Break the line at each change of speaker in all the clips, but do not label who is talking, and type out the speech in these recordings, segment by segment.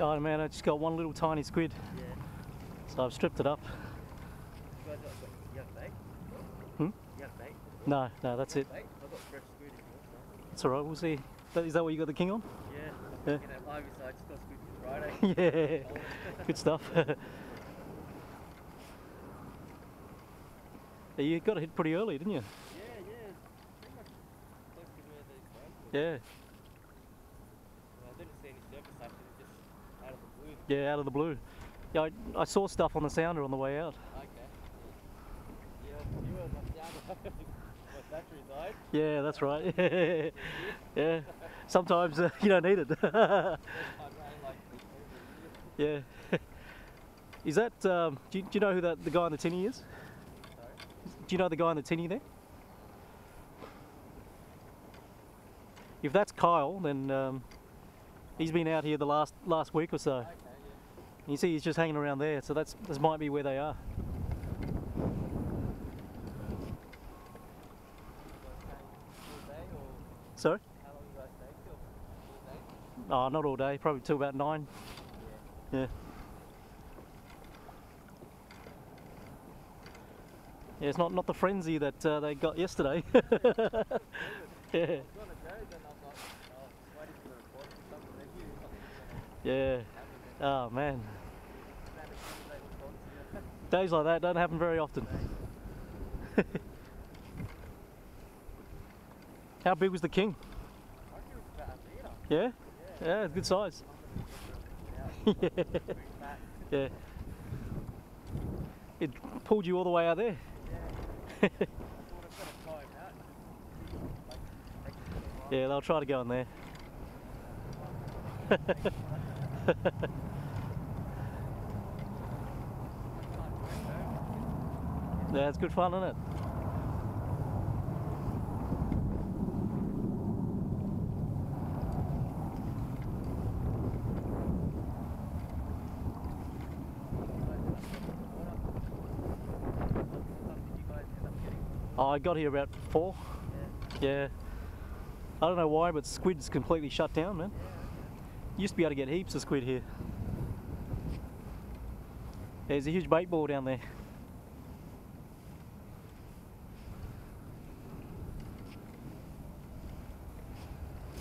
Oh man, I just got one little tiny squid.
Yeah.
So I've stripped it up.
You guys you have bait?
Hmm?
You have bait?
No, that's it.
Bait? I've got fresh squid if you want some.
It's alright, we'll see. Is that what you got the king on?
Yeah.
Yeah.
You know, Harvey, so I just got squid for Friday.
Yeah, good stuff. Yeah, you got to hit pretty early, didn't you?
Yeah, pretty much close to where these guys were.
Yeah.
I didn't see any surface action, just out of the blue.
Yeah, out of the blue. Yeah, I saw stuff on the sounder on the way out.
Okay. Yeah, you were my sound. My battery died.
Yeah, that's right. Yeah. Sometimes you don't need it. Yeah. Is that? Do you know who the guy in the tinny is?
Sorry?
Do you know the guy in the tinny there? If that's Kyle, then he's been out here the last week or so.
Okay, yeah.
You see, he's just hanging around there, so this might be where they are. Sorry?
How long you guys stay till? All day?
Oh, not all day, probably till about 9. Yeah. Yeah, it's not the frenzy that they got yesterday. Yeah. Yeah. Oh man. Days like that don't happen very often. How big was the king? Yeah? Yeah, it's good size. Yeah. Yeah. It pulled you all the way out there. Yeah, they'll try to go in there. Yeah, it's good fun, isn't it? Oh, I got here about 4. Yeah. I don't know why, but squid's completely shut down, man. Used to be able to get heaps of squid here. There's a huge bait ball down there.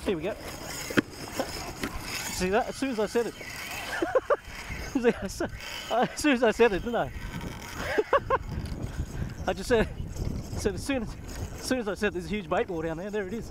Here we go. See that? As soon as I said it. As soon as I said it, didn't I? I just said as soon as I said there's a huge bait ball down there it is.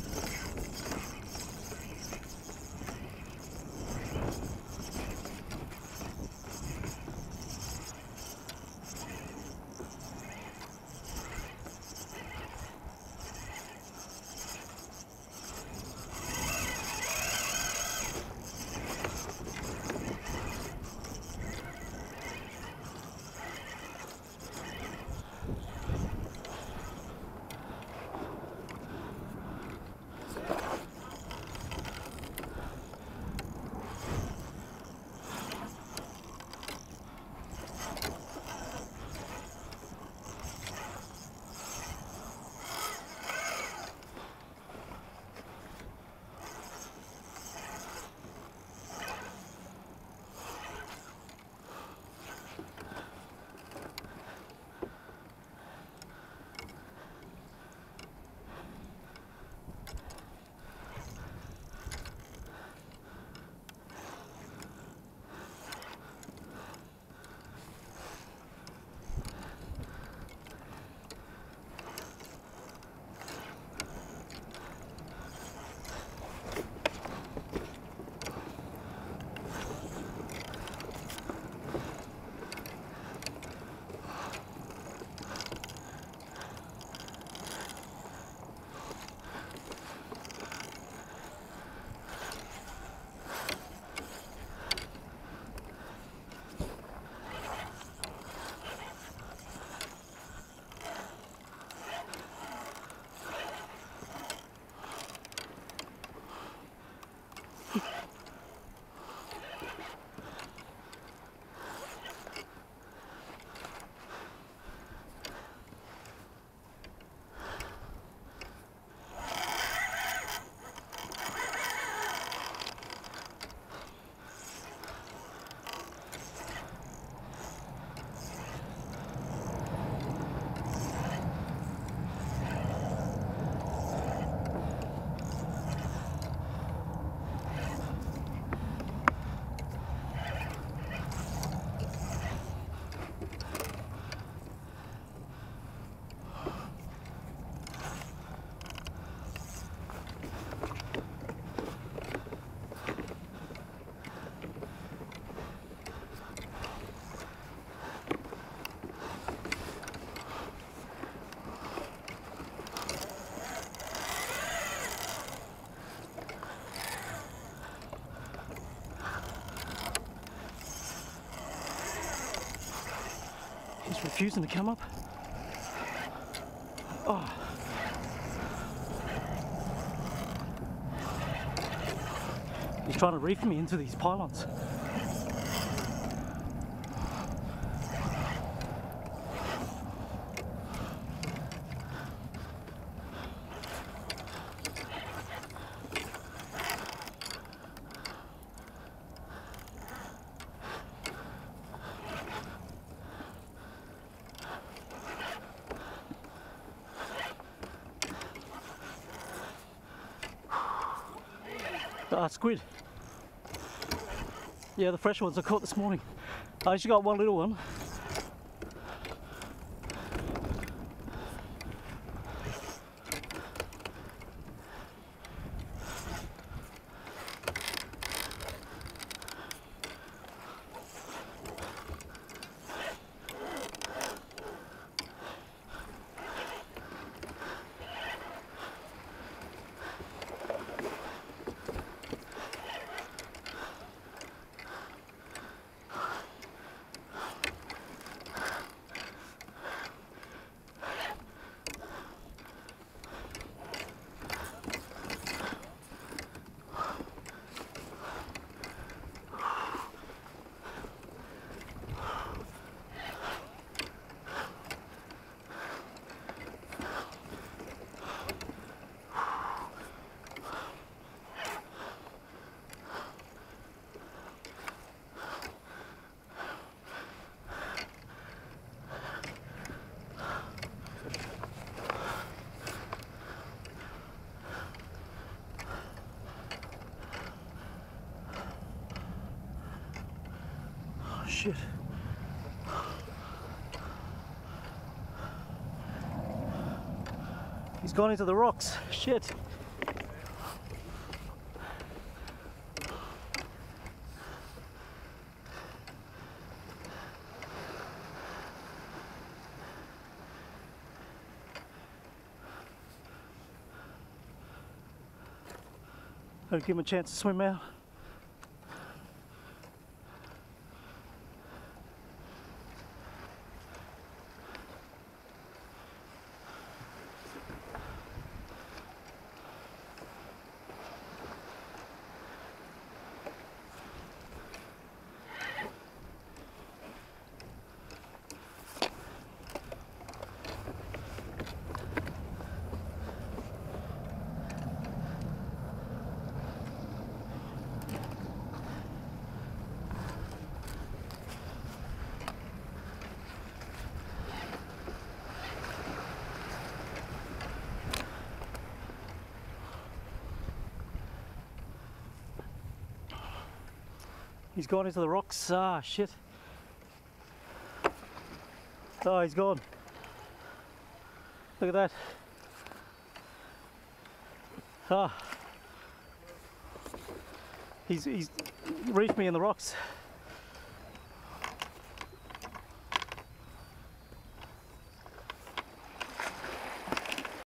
refusing to come up. Oh. He's trying to reef me into these pylons. Squid. Yeah, the fresh ones I caught this morning. I just got one little one. Shit. He's gone into the rocks. Shit. I'll give him a chance to swim out. He's gone into the rocks. Ah, shit. Oh, he's gone. Look at that. Ah. He's reefed me in the rocks.